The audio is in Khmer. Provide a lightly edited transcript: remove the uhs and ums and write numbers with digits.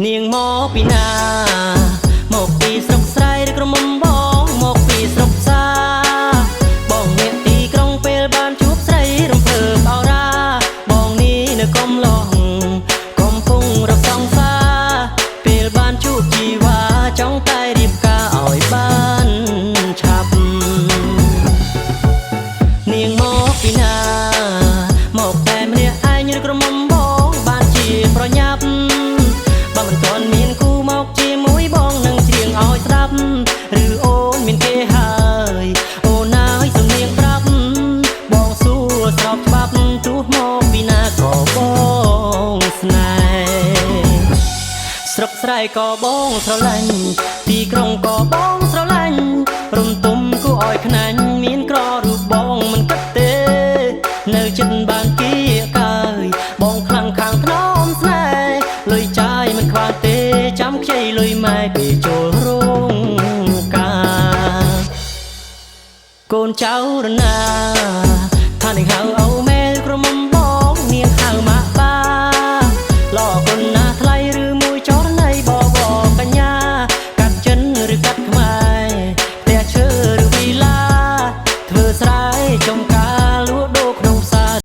នាងមកពីណាមកពីស្រុកស្រែឬក្រមុំបងមកពីស្រុកផ្សារបងអ្នកទីក្រុងពេលបានជួបស្រីរំភើបអរ៉ាបងនេះនៅកំឡុងកំពុងរកសង្សារពេលបានជួបជីវ៉ាចង់តែរៀបការឲ្យបានឆាប់នាងមកពីណាមកតែម្នាក់ឯងឬក្រមុំបងបានជាប្រញាប់បើមិនទាន់មានគូមកជាមួយបងនឹងច្រៀងឲ្យស្ដាប់ឬអូនមានគេហើយអូនណាយសំនៀងប្រាប់បងសួរស្របច្បាប់ទោះមកពីណាក៏បងស្នេហ៍ស្រុកស្រែក៏បងស្រឡាញ់ទីក្រុងក៏បងស្រឡាញ់រំទុំគួរឲ្យខ្នាញ់មានក្ររូបបងមិនគិតទេនៅចិត្តបានគៀកាយបងខ្លាំងខាងថ្នមស្នេហ៍លុយចាយមិនខ្វះទេចាំខ្ចីលុយម៉ែពេលចូលរោងការកូនចៅរណា